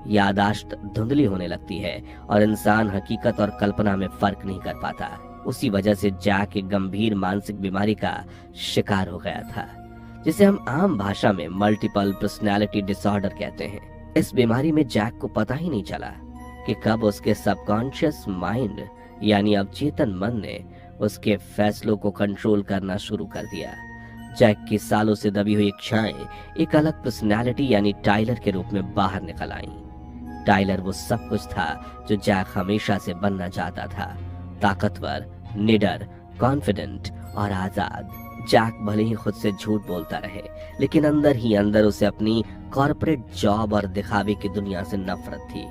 यादाश्त धुंधली होने लगती है और इंसान हकीकत और कल्पना में फर्क नहीं कर पाता। उसी वजह से जैक एक गंभीर मानसिक बीमारी का शिकार हो गया था, जिसे हम आम भाषा में मल्टीपल पर्सनैलिटी डिसऑर्डर कहते हैं। इस बीमारी में जैक को पता ही नहीं चला कि कब उसके सबकॉन्शियस माइंड यानी अवचेतन मन ने उसके फैसलों को कंट्रोल करना शुरू कर दिया। जैक की सालों से दबी हुई इच्छाएं एक अलग पर्सनैलिटी यानी टाइलर के रूप में बाहर निकल आईं। टाइलर वो सब कुछ था जो जैक हमेशा से बनना चाहता था, ताकतवर, निडर, कॉन्फिडेंट और आजाद। जैक भले ही खुद से झूठ बोलता रहे, लेकिन अंदर ही अंदर उसे अपनी कॉर्पोरेट जॉब और दिखावे की दुनिया से नफरत थी,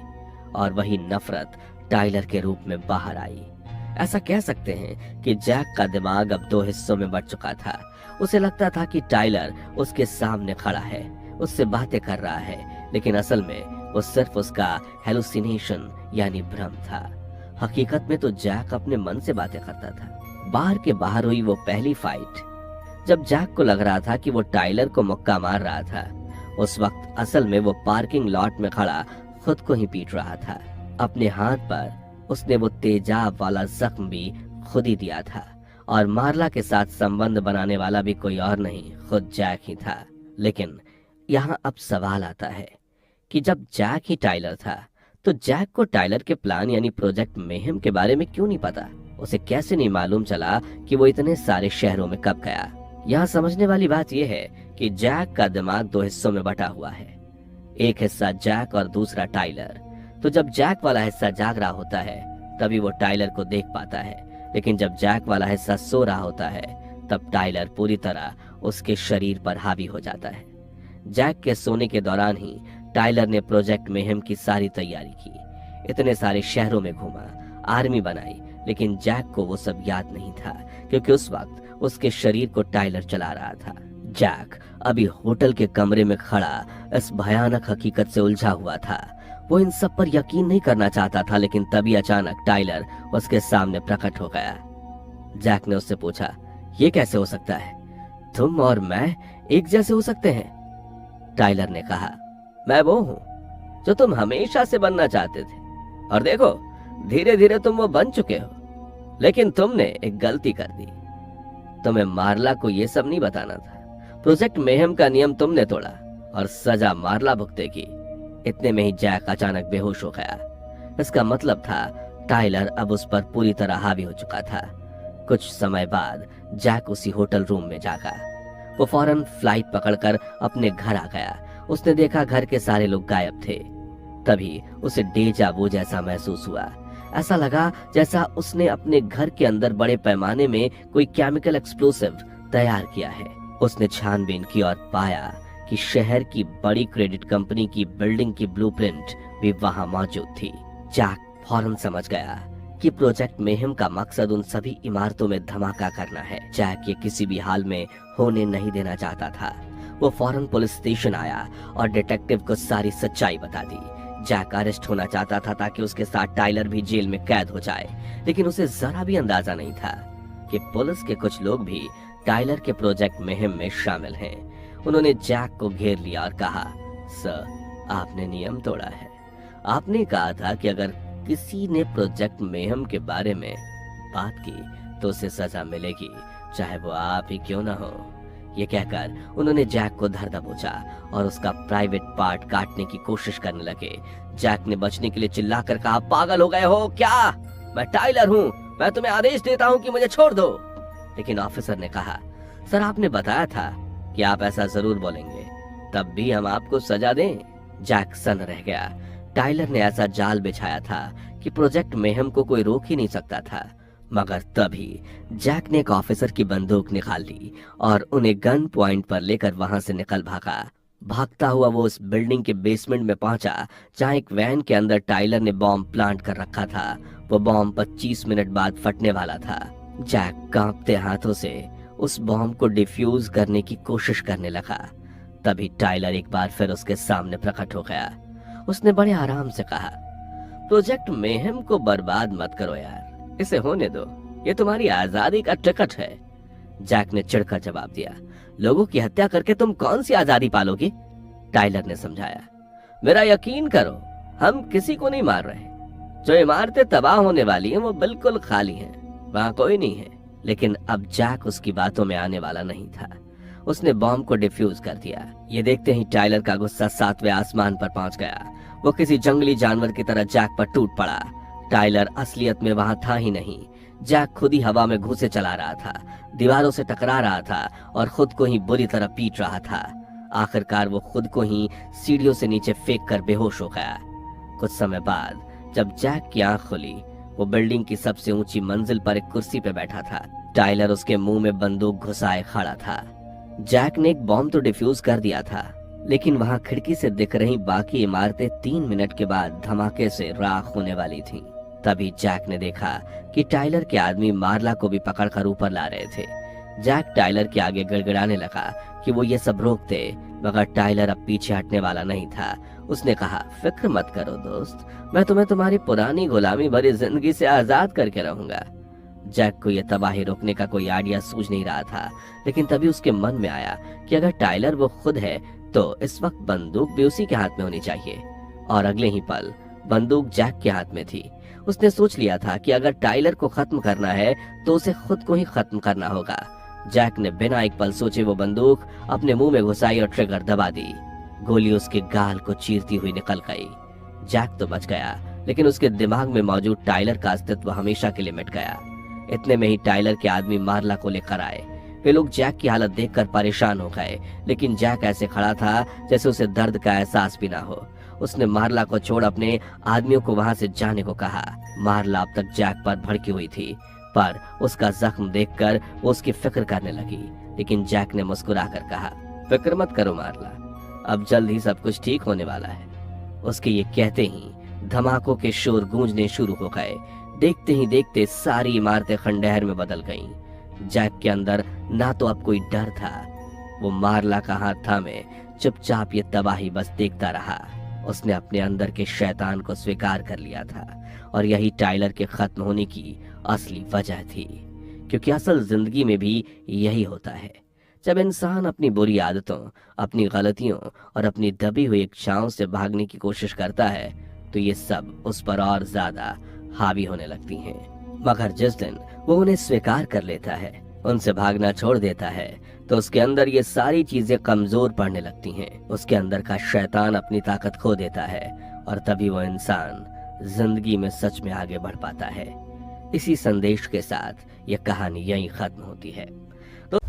और वही नफरत टाइलर के रूप में बाहर आई। ऐसा कह सकते हैं कि जैक का दिमाग अब दो हिस्सों में बंट चुका था। उसे लगता था कि टाइलर उसके सामने खड़ा है, उससे बातें कर रहा है, लेकिन असल में वो सिर्फ उसका हेलुसिनेशन यानी भ्रम था। हकीकत में तो जैक अपने मन से बातें करता था। बार के बाहर हुई वो पहली फाइट, जब जैक को लग रहा था कि वो टाइलर को मुक्का मार रहा था, उस वक्त असल में वो पार्किंग लॉट में खड़ा खुद को ही पीट रहा था। अपने हाथ पर उसने वो तेजाब वाला जख्म भी खुद ही दिया था, और मार्ला के साथ संबंध बनाने वाला भी कोई और नहीं, खुद जैक ही था। लेकिन यहाँ अब सवाल आता है कि जब जैक ही टाइलर था, तो जैक को टाइलर के प्लान यानी प्रोजेक्ट मेहम के बारे में क्यों नहीं पता? उसे कैसे नहीं मालूम चला कि वो इतने सारे शहरों में कब गया? यहाँ समझने वाली बात यह है कि जैक का दिमाग दो हिस्सों में बटा हुआ है, एक हिस्सा जैक और दूसरा टाइलर। तो जब जैक वाला हिस्सा जाग रहा होता है तभी वो टाइलर को देख पाता है, लेकिन जब जैक वाला हिस्सा सो रहा होता है तब टाइलर पूरी तरह उसके शरीर पर हावी हो जाता है। जैक के सोने के दौरान ही टाइलर ने प्रोजेक्ट मेहम की सारी तैयारी की, इतने सारे शहरों में घूमा, आर्मी बनाई, लेकिन जैक को वो सब याद नहीं था, क्योंकि उस वक्त उसके शरीर को टाइलर चला रहा था। जैक अभी होटल के कमरे में खड़ा इस भयानक हकीकत से उलझा हुआ था। वो इन सब पर यकीन नहीं करना चाहता था, लेकिन तभी अचानक टाइलर उसके सामने प्रकट हो गया। जैक ने उससे पूछा, ये कैसे हो सकता है? तुम और मैं एक जैसे हो सकते हैं? टाइलर ने कहा, मैं वो हूं जो तुम हमेशा से बनना चाहते थे, और देखो धीरे धीरे तुम वो बन चुके हो। लेकिन तुमने एक गलती कर दी, तुम्हें मार्ला को ये सब नहीं बताना था। प्रोजेक्ट मेहम का नियम तुमने तोड़ा और सजा मार्ला भुगतेगी। इतने में ही जैक अचानक बेहोश हो गया। इसका मतलब था टाइलर अब उस पर पूरी तरह हावी हो चुका था। कुछ समय बाद जैक उसी होटल रूम में जागा। वो फौरन फ्लाइट पकड़कर अपने घर आ गया। उसने देखा घर के सारे लोग गायब थे। तभी उसे डेजा वू जैसा महसूस हुआ। ऐसा लगा जैसा उसने अपने घर के अंदर बड़े पैमाने में कोई केमिकल एक्सप्लोसिव तैयार किया है। उसने छानबीन की और पाया कि शहर की बड़ी क्रेडिट कंपनी की बिल्डिंग की ब्लूप्रिंट भी वहां मौजूद थी। जैक फौरन समझ गया कि प्रोजेक्ट मेहम का मकसद उन सभी इमारतों में धमाका करना है। जैक ये किसी भी हाल में होने नहीं देना चाहता था। वो फौरन पुलिस स्टेशन आया और डिटेक्टिव को सारी सच्चाई बता दी। जैक अरेस्ट होना चाहता था ताकि उसके साथ टाइलर भी जेल में कैद हो जाए, लेकिन उसे जरा भी अंदाजा नहीं था कि पुलिस के कुछ लोग भी टाइलर के प्रोजेक्ट मेहम में शामिल हैं। उन्होंने जैक को घेर लिया और कहा, सर, आपने नियम तोड़ा है। आपने कहा था कि अगर किसी ने प्रोजेक्ट मेहम के बारे में बात की तो उसे सजा मिलेगी, चाहे वो आप ही क्यों ना हो। ये कहकर उन्होंने जैक को धर दबोचा और उसका प्राइवेट पार्ट काटने की कोशिश करने लगे। जैक ने बचने के लिए चिल्लाकर कहा, पागल हो गए हो क्या? मैं टाइलर हूँ, मैं तुम्हें आदेश देता हूँ कि मुझे छोड़ दो। लेकिन ऑफिसर ने कहा, सर, आपने बताया था कि आप ऐसा जरूर बोलेंगे, तब भी हम आपको सजा दें। जैक सन्न रह गया। टाइलर ने ऐसा जाल बिछाया था कि प्रोजेक्ट मेहम को कोई रोक ही नहीं सकता था। मगर तभी जैक ने एक ऑफिसर की बंदूक निकाल ली और उन्हें गन पॉइंट पर लेकर वहां से निकल भागा। भागता हुआ वो उस बिल्डिंग के बेसमेंट में पहुंचा जहां एक वैन के अंदर टाइलर ने बॉम्ब प्लांट कर रखा था। वो बॉम्ब 25 मिनट बाद फटने वाला था। जैक कांपते हाथों से उस बॉम्ब को डिफ्यूज करने की कोशिश करने लगा। तभी टाइलर एक बार फिर उसके सामने प्रकट हो गया। उसने बड़े आराम से कहा, प्रोजेक्ट मेहम को बर्बाद मत करो यार, इसे होने दो, ये तुम्हारी आजादी का टिकट है। जैक ने चिढ़कर जवाब दिया, लोगों की हत्या करके तुम कौन सी आजादी पालोगे? टाइलर ने समझाया, मेरा यकीन करो, हम किसी को नहीं मार रहे। जो इमारतें तबाह होने वाली हैं वो बिल्कुल खाली हैं, वहां कोई नहीं है। लेकिन अब जैक उसकी बातों में आने वाला नहीं था। उसने बॉम्ब को डिफ्यूज कर दिया। ये देखते ही टाइलर का गुस्सा 7वें आसमान पर पहुंच गया। वो किसी जंगली जानवर की तरह जैक पर टूट पड़ा। टाइलर असलियत में वहां था ही नहीं। जैक खुद ही हवा में घूंसे चला रहा था, दीवारों से टकरा रहा था और खुद को ही बुरी तरह पीट रहा था। आखिरकार वो खुद को ही सीढ़ियों से नीचे फेंक कर बेहोश हो गया। कुछ समय बाद जब जैक की आंख खुली, वो बिल्डिंग की सबसे ऊंची मंजिल पर एक कुर्सी पे बैठा था। टाइलर उसके मुंह में बंदूक घुसाए खड़ा था। जैक ने एक बॉम्ब तो डिफ्यूज कर दिया था, लेकिन वहां खिड़की से दिख रही बाकी इमारतें 3 मिनट के बाद धमाके से राख होने वाली थीं। तभी जैक ने देखा कि टाइलर के आदमी मार्ला को भी पकड़कर ऊपर ला रहे थे। जैक टाइलर के आगे गिड़गिड़ाने लगा कि वो ये सब रोक दे, मगर टाइलर अब पीछे हटने वाला नहीं था। उसने कहा, फिक्र मत करो दोस्त, मैं तुम्हें तुम्हारी पुरानी गुलामी भरी जिंदगी से आजाद करके रहूंगा। जैक को यह तबाही रोकने का कोई आइडिया सूझ नहीं रहा था, लेकिन तभी उसके मन में आया कि अगर टाइलर वो खुद है तो इस वक्त बंदूक भी उसी के हाथ में होनी चाहिए। और अगले ही पल बंदूक जैक के हाथ में थी। उसने सोच लिया था कि अगर टाइलर को खत्म करना है तो उसे खुद को ही खत्म करना होगा। जैक ने बिना एक पल सोचे वो बंदूक अपने मुंह में घुसाई और ट्रिगर दबा दी। गोली उसके गाल को चीरती हुई निकल गई। जैक तो बच गया, लेकिन उसके दिमाग में मौजूद टाइलर का अस्तित्व हमेशा के लिए मिट गया। इतने में ही टाइलर के आदमी मार्ला को लेकर आए। वे लोग जैक की हालत देखकर परेशान हो गए, लेकिन जैक ऐसे खड़ा था जैसे उसे दर्द का एहसास भी ना हो। उसने मार्ला को छोड़ अपने आदमियों को वहां से जाने को कहा। मार्ला अब तक जैक पर भड़की हुई थी, पर उसका जख्म देखकर वो उसकी फिक्र करने लगी। लेकिन जैक ने मुस्कुराकर कहा, फिक्र मत करो मार्ला, अब जल्द ही सब कुछ ठीक होने वाला है। उसके ये कहते ही धमाकों के शोर गूंजने शुरू हो गए। देखते ही देखते सारी इमारतें खंडहर में बदल गईं। जैक के अंदर ना तो अब कोई डर था। वो मार्ला का हाथ थामे चुपचाप ये तबाही बस देखता रहा। उसने अपने अंदर के शैतान को स्वीकार कर लिया था, और यही टाइलर के खत्म होने की असली वजह थी। क्योंकि असल जिंदगी में भी यही होता है, जब इंसान अपनी बुरी आदतों, अपनी गलतियों और अपनी दबी हुई इच्छाओं से भागने की कोशिश करता है तो ये सब उस पर और ज्यादा हावी होने लगती हैं। मगर जिस दिन वो उन्हें स्वीकार कर लेता है, उनसे भागना छोड़ देता है, तो उसके अंदर ये सारी चीजें कमजोर पड़ने लगती हैं। उसके अंदर का शैतान अपनी ताकत खो देता है, और तभी वो इंसान जिंदगी में सच में आगे बढ़ पाता है। इसी संदेश के साथ ये कहानी यहीं खत्म होती है। तो